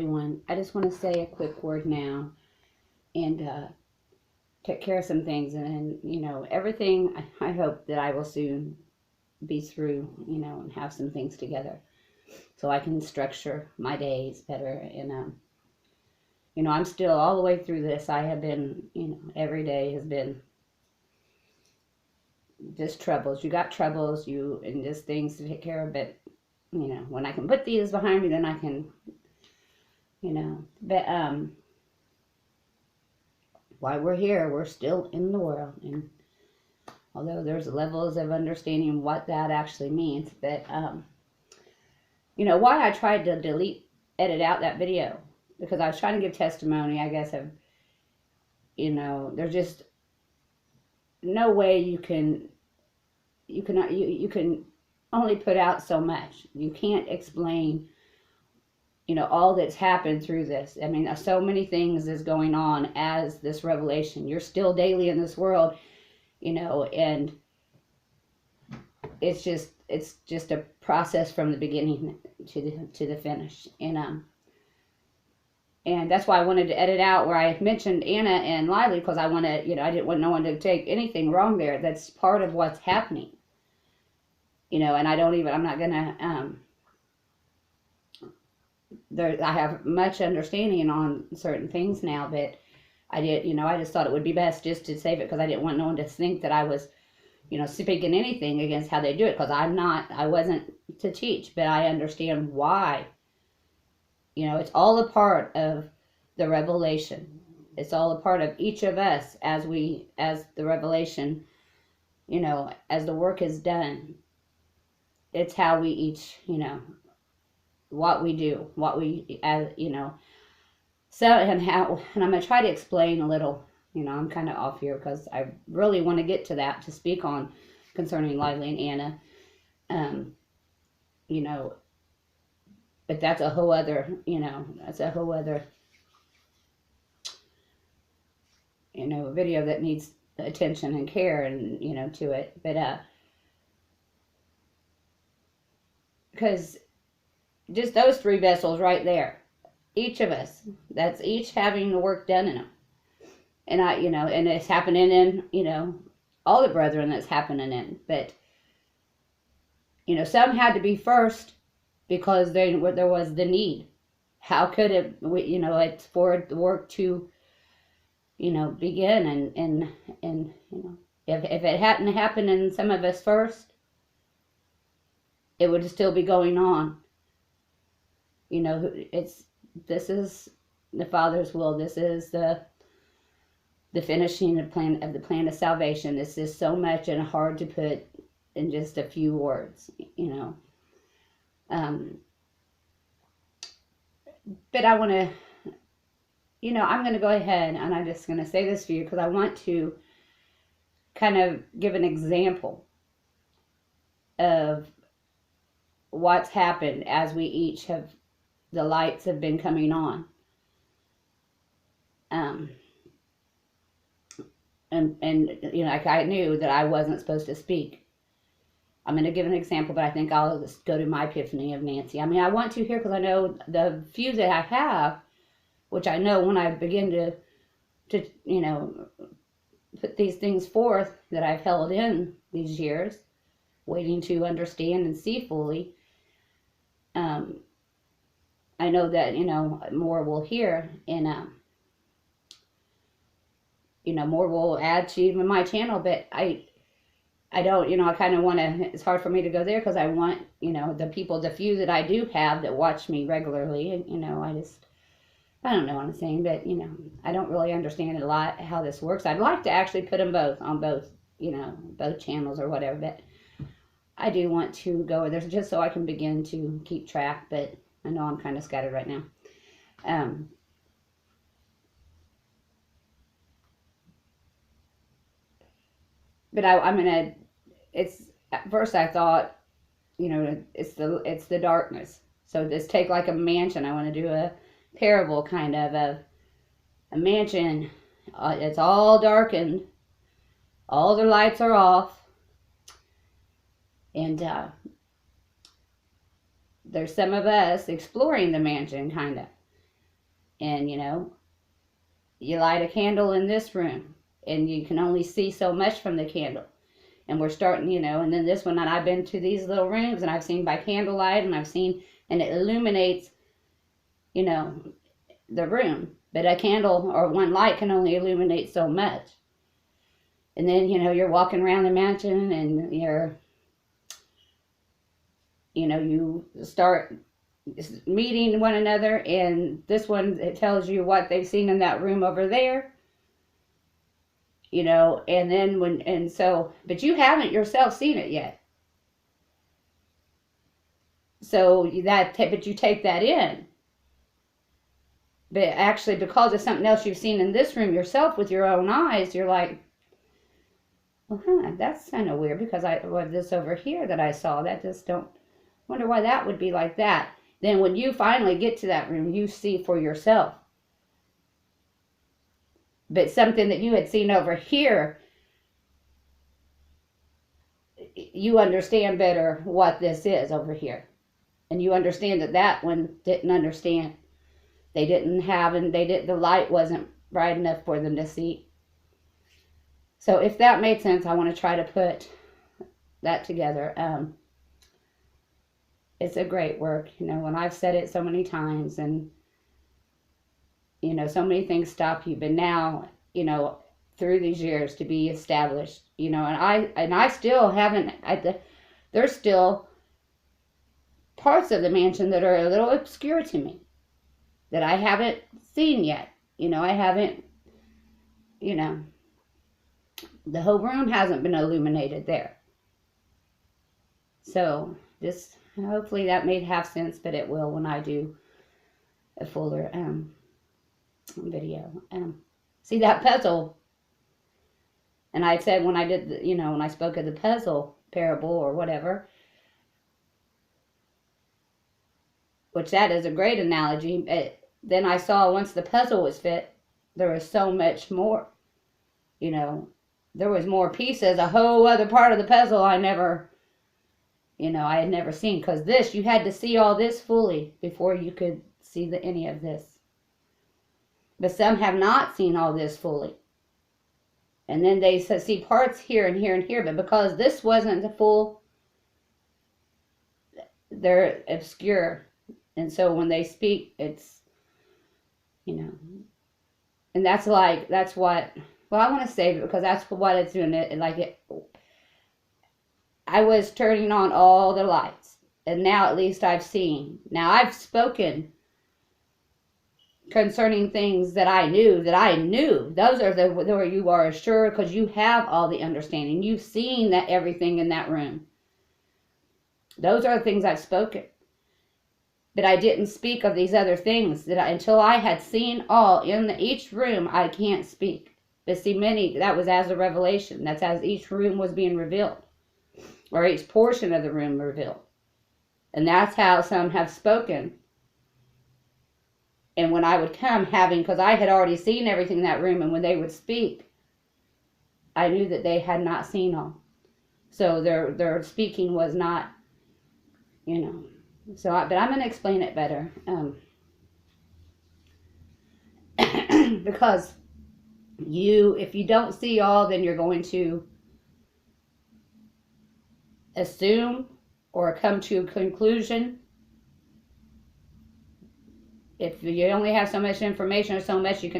everyone. I just want to say a quick word now and take care of some things. And everything, I hope that I will soon be through, and have some things together so I can structure my days better. And, I'm still all the way through this. I have been, every day has been just troubles. You got troubles, and just things to take care of. But, when I can put these behind me, then I can, but, while we're here, we're still in the world. And although there's levels of understanding what that actually means, but, why I tried to edit out that video, because I was trying to give testimony, I guess, of, there's just no way you can only put out so much. You can't explain, all that's happened through this. I mean, so many things is going on as this revelation. You're still daily in this world, and it's just a process from the beginning to the finish. And that's why I wanted to edit out where I mentioned Anna and Lively, because I I didn't want no one to take anything wrong there. That's part of what's happening. And I'm not gonna, I have much understanding on certain things now, but I just thought it would be best just to save it, because I didn't want no one to think that I was, speaking anything against how they do it, because I wasn't to teach, but I understand why. It's all a part of the revelation. It's all a part of each of us as the revelation, as the work is done. It's how we each, what we do, so, and I'm going to try to explain a little, I'm kind of off here because I really want to get to that to speak on concerning Lively and Anna, but that's a whole other, video that needs attention and care and, to it. But, because just those three vessels right there, each of us, that's each having the work done in them. And and it's happening in, all the brethren that's happening in. But, some had to be first, because there was the need. How could it, it's for the work to, begin, and if it hadn't happened in some of us first, it would still be going on. This is the Father's will. This is the finishing of the plan of salvation. This is so much and hard to put in just a few words, but I want to, I'm going to go ahead and I'm just going to say this for you, because I want to kind of give an example of what's happened as we each have, the lights have been coming on. Like I knew that I wasn't supposed to speak. I'm going to give an example, but I think I'll just go to my epiphany of Nancy. I mean, I want to hear, because I know the few that I have, which I know when I begin to put these things forth that I've held in these years, waiting to understand and see fully, I know that, more will hear, and, more will add to even my channel, but I don't, I kind of want to, it's hard for me to go there, because I want, the few that I do have that watch me regularly, and, I don't know what I'm saying, but, I don't really understand a lot how this works. I'd like to actually put them both on both, both channels or whatever, but I do want to go there just so I can begin to keep track, but I know I'm kind of scattered right now. But I'm gonna. It's at first I thought, it's the darkness. So just take like a mansion. I want to do a parable kind of a mansion. It's all darkened. All the lights are off, and there's some of us exploring the mansion, kind of. And, you light a candle in this room and you can only see so much from the candle. And we're starting, and then this one, and I've been to these little rooms and I've seen by candlelight and I've seen, and it illuminates, the room. But a candle or one light can only illuminate so much. And then, you're walking around the mansion and you start meeting one another, and this one, it tells you what they've seen in that room over there, and then but you haven't yourself seen it yet. So but you take that in. But actually, because of something else you've seen in this room yourself with your own eyes, you're like, well, that's kind of weird, because this over here that I saw, that just don't, wonder why that would be like that. Then when you finally get to that room, you see for yourself. But something that you had seen over here, you understand better what this is over here. And you understand that one didn't understand. They didn't have, and the light wasn't bright enough for them to see. So if that made sense, I want to try to put that together. It's a great work, when I've said it so many times, and, so many things stop you. But now, through these years to be established, and I still haven't, there's still parts of the mansion that are a little obscure to me, that I haven't seen yet. I haven't, the whole room hasn't been illuminated there. So this, hopefully that made half sense, but it will when I do a fuller video. See that puzzle, and I said when I did when I spoke of the puzzle parable or whatever, which that is a great analogy. Then I saw once the puzzle was fit, there was so much more. There was more pieces, a whole other part of the puzzle I never, I had never seen. Because this, you had to see all this fully before you could see any of this. But some have not seen all this fully. And then they see parts here and here and here. But because this wasn't the full, they're obscure. And so when they speak, it's, and that's what, well, I want to save it because that's what it's doing. I was turning on all the lights, and now at least I've seen. Now I've spoken concerning things that I knew. Those are where you are assured, because you have all the understanding. You've seen that everything in that room. Those are the things I've spoken. But I didn't speak of these other things until I had seen all in each room. I can't speak. But see, that was as a revelation. That's as each room was being revealed, or each portion of the room revealed. And that's how some have spoken. And when I would come, because I had already seen everything in that room, and when they would speak, I knew that they had not seen all. So their speaking was not, but I'm going to explain it better. Because if you don't see all, then you're going to assume or come to a conclusion. If you only have so much information or so much, you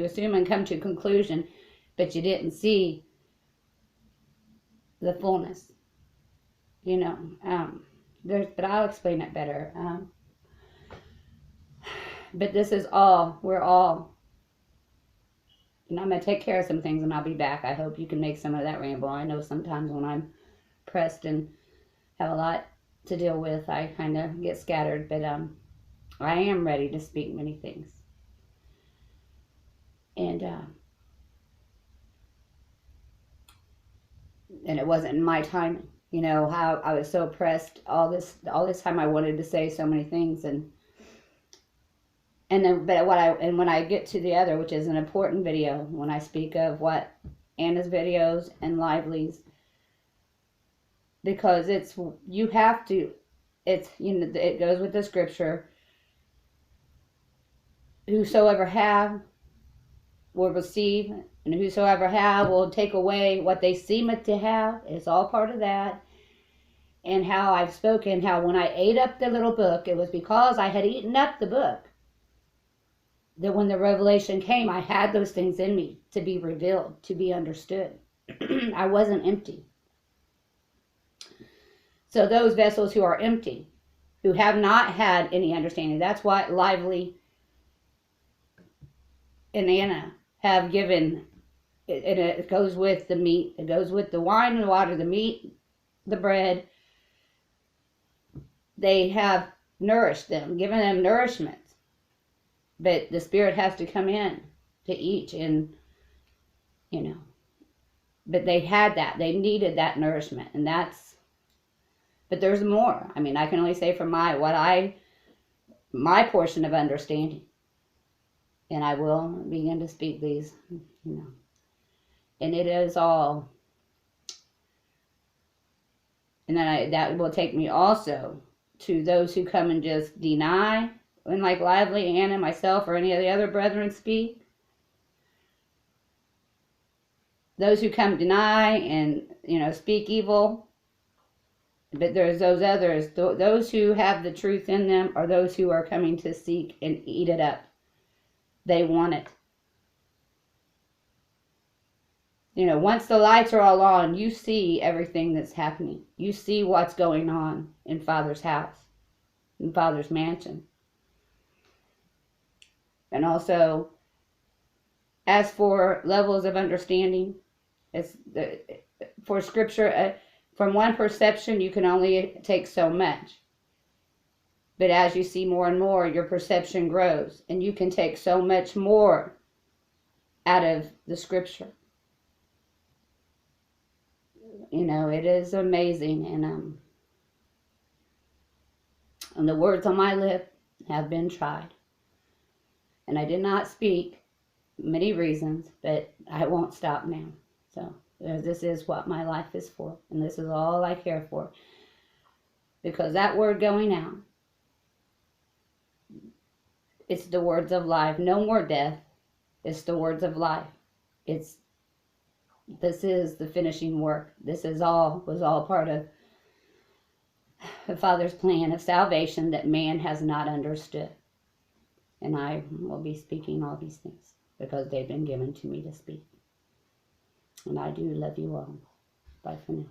assume and come to a conclusion, but you didn't see the fullness. But I'll explain it better. But this is we're all, and I'm going to take care of some things and I'll be back. I hope you can make some of that ramble. I know sometimes when I'm pressed and have a lot to deal with, I kind of get scattered, but I am ready to speak many things. And it wasn't in my timing. How I was so pressed all this time. I wanted to say so many things, and then when I get to the other, which is an important video, when I speak of what Anna's videos and Lively's, because it goes with the scripture. whosoever have will receive, and whosoever have will take away what they seem to have. It's all part of that. And how I've spoken, how when I ate up the little book, it was because I had eaten up the book. That when the revelation came, I had those things in me to be revealed, to be understood. I wasn't empty. So those vessels who are empty, who have not had any understanding, that's what Lively and Anna have given. And it goes with the meat. It goes with the wine and the water, the meat, the bread. They have nourished them, given them nourishment. But the Spirit has to come in to each, and, you know, but they had that. They needed that nourishment, and that's, but there's more. I mean, I can only say from my portion of understanding. And I will begin to speak these, you know. And it is all, and then that will take me also to those who come and just deny, and like Lively, Anna, myself, or any of the other brethren speak. Those who come deny and, you know, speak evil. But there's those others, those who have the truth in them, are those who are coming to seek and eat it up. They want it. You know, once the lights are all on, you see everything that's happening. You see what's going on in Father's house, in Father's mansion. And also, as for levels of understanding, for Scripture, from one perception, you can only take so much. But as you see more and more, your perception grows, and you can take so much more out of the Scripture. You know, it is amazing, and the words on my lip have been tried. And I did not speak many reasons, but I won't stop now. So this is what my life is for, and this is all I care for. Because that word going out, it's the words of life. No more death. It's the words of life. This is the finishing work. This was all part of the Father's plan of salvation that man has not understood. And I will be speaking all these things because they've been given to me to speak. And I do love you all. Bye for now.